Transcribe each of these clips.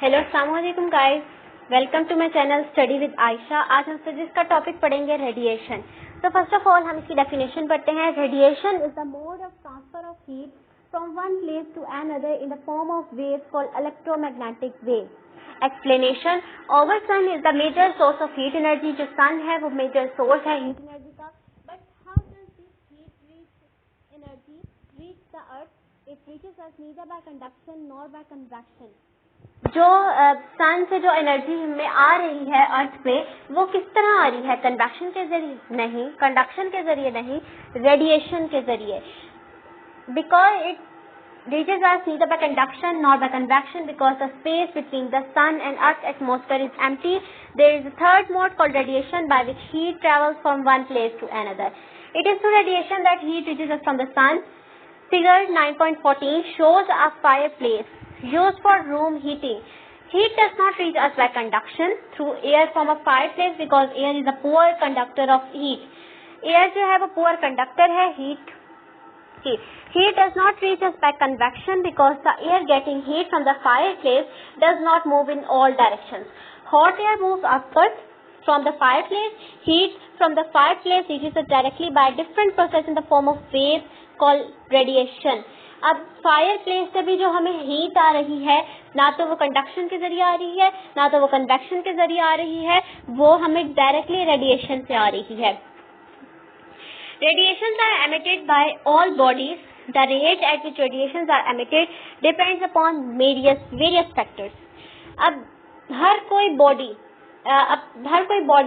Hello अस्सलाम वालेकुम guys, welcome to my channel study with Ayesha. आज हम फिजिक्स का टॉपिक पढ़ेंगे रेडिएशन। तो फर्स्ट ऑफ ऑल हम इसकी डेफिनेशन पढ़ते हैं। Radiation is the mode of transfer of heat from one place to another in the form of waves called electromagnetic wave. Explanation, our sun is the major source of heat energy. जो sun है वो major source है heat energy का। But how does this heat reach energy reach the earth? It reaches us neither by conduction nor by convection. जो sun से जो energy हमें आ रही है अर्थ पे, वो किस तरह आ रही है? कन्वेक्शन के जरिए नहीं, कंडक्शन के जरिए नहीं, रेडिएशन के जरिए। Because it reaches us neither by conduction nor by convection, because the space between the sun and earth's atmosphere is empty. There is a third mode called radiation, by which heat travels from one place to another. It is through radiation that heat reaches us from the sun. Figure 9.14 shows a fireplace used for room heating. Heat does not reach us by conduction through air from a fireplace, because air is a poor conductor of heat. Air जो है वो poor conductor है heat. Heat does not reach us by convection, because the air getting heat from the fireplace does not move in all directions. Hot air moves upwards from the fireplace. Heat from the fireplace reaches us directly by a different process in the form of waves called radiation. अब fireplace से भी जो हमें heat आ रही है, ना तो वो कंडक्शन के जरिए आ रही है, ना तो वो कन्वेक्शन के जरिए आ रही है, वो हमें डायरेक्टली रेडिएशन से आ रही है। Radiations are emitted by all bodies. The rate at which radiations are emitted depends upon various factors. अब हर कोई बॉडी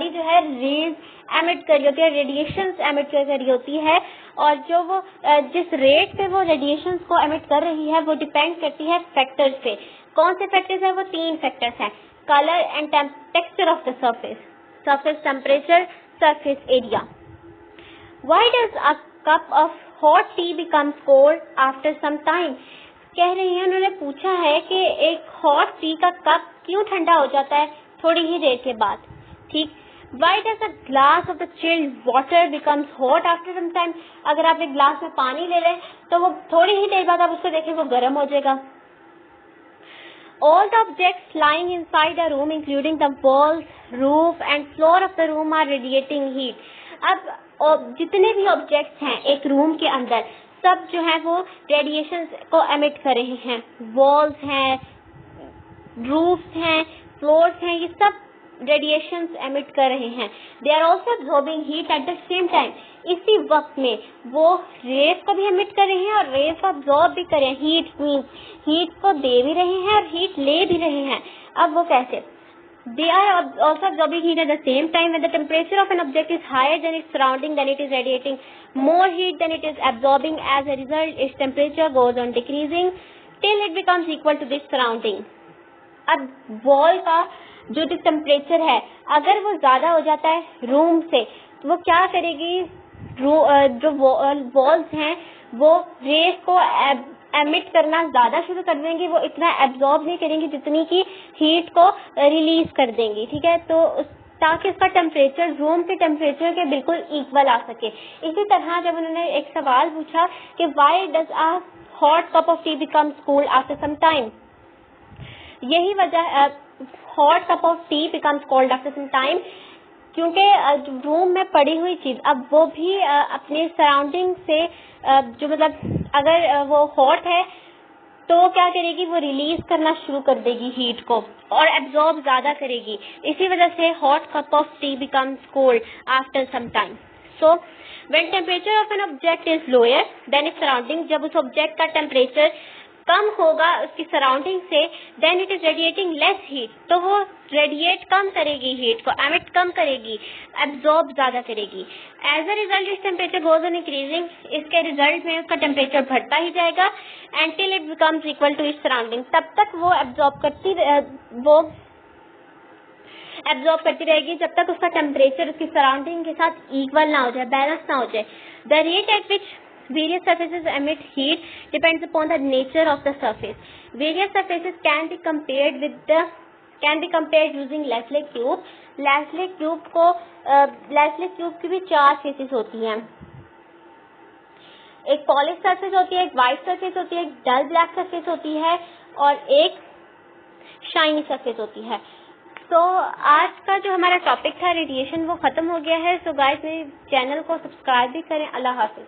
जो है रेज एमिट कर रही होती है, रेडिएशंस एमिट कर रही होती है, और जो वो जिस रेट पे वो रेडिएशंस को एमिट कर रही है वो डिपेंड करती है फैक्टर्स पे। कौन से फैक्टर्स हैं? वो 3 फैक्टर्स हैं: colour and texture of the surface temperature, surface area. Why does a cup of hot tea becomes cold after some time? कह रही है, उन्होंने पूछा है कि एक हॉट टी का कप क्यों ठंडा हो जाता है थोड़ी ही देर के बाद। ठीक। Why does a glass of the chilled water becomes hot after some time? अगर आप एक ग्लास में पानी ले लें तो वो थोड़ी ही देर बाद आप उसको देखें वो गर्म हो जाएगा। All the objects lying inside a room, including the walls, roof and floor of the room, are radiating heat. अब जितने भी ऑब्जेक्ट्स हैं एक रूम के अंदर, सब जो है वो रेडिएशन को एमिट कर रहे हैं। वॉल्स हैं, रूफ्स हैं, फ्लोर्स हैं, ये सब रेडिएशंस एमिट कर रहे हैं। They are also absorbing heat at the same time. इसी वक्त में वो रेस को भी एमिट कर रहे हैं और रेस को एब्जॉर्ब भी कर रहे हैं। हीट मीन्स हीट को दे भी रहे हैं और हीट ले भी रहे हैं। अब वो कैसे? They are also absorbing heat at the same time. When the temperature of an object is higher than its surrounding, then it is radiating more heat than it is absorbing. As a result, its temperature goes on decreasing till it becomes equal to its surrounding. अब wall का जो temperature है, अगर वो ज्यादा हो जाता है रूम से, तो वो क्या करेगी? जो वॉल्स हैं वो रेस को एमिट करना ज्यादा शुरू कर देंगी, वो इतना एब्जॉर्ब नहीं करेंगी जितनी की हीट को रिलीज कर देंगी। ठीक है, तो ताकि उसका टेम्परेचर रूम के टेम्परेचर के बिल्कुल इक्वल आ सके। इसी तरह जब उन्होंने एक सवाल पूछा कि why does a hot cup of tea becomes cold after some time, यही वजह hot cup of tea becomes cold after some time, क्योंकि रूम में पड़ी हुई चीज अब वो भी अपने सराउंडिंग से जो मतलब अगर वो हॉट है तो क्या करेगी? वो रिलीज करना शुरू कर देगी हीट को और एब्जॉर्ब ज्यादा करेगी। इसी वजह से hot cup of tea becomes cold after some time. So when temperature of an object is lower than its surrounding, जब उस ऑब्जेक्ट का टेम्परेचर कम होगा उसकी सराउंडिंग से, then it is radiating less heat, तो वो रेडिएट कम करेगी, हीट को एमिट कम करेगी, एब्जॉर्ब ज्यादा करेगी। As a result its temperature goes on increasing, इसके रिजल्ट में उसका टेम्परेचर बढ़ता ही जाएगा until it becomes equal to its surrounding. तब तक वो एब्जॉर्ब करती रहेगी जब तक उसका टेम्परेचर उसकी सराउंडिंग के साथ इक्वल ना हो जाए, बैलेंस ना हो जाए। The rate at which various surfaces emit heat depends upon the nature of the surface. Various surfaces can be compared using Leslie cube. Leslie cube की भी 4 फेसेस होती हैं। एक पॉलिश सरफेस होती है, एक व्हाइट सरफेस होती है, एक डल ब्लैक सरफेस होती है और एक शाइनी सरफेस होती है। तो आज का जो हमारा टॉपिक था रेडिएशन वो खत्म हो गया है। सो गाइस मेरे चैनल को सब्सक्राइब भी करें। अल्लाह हाफिज।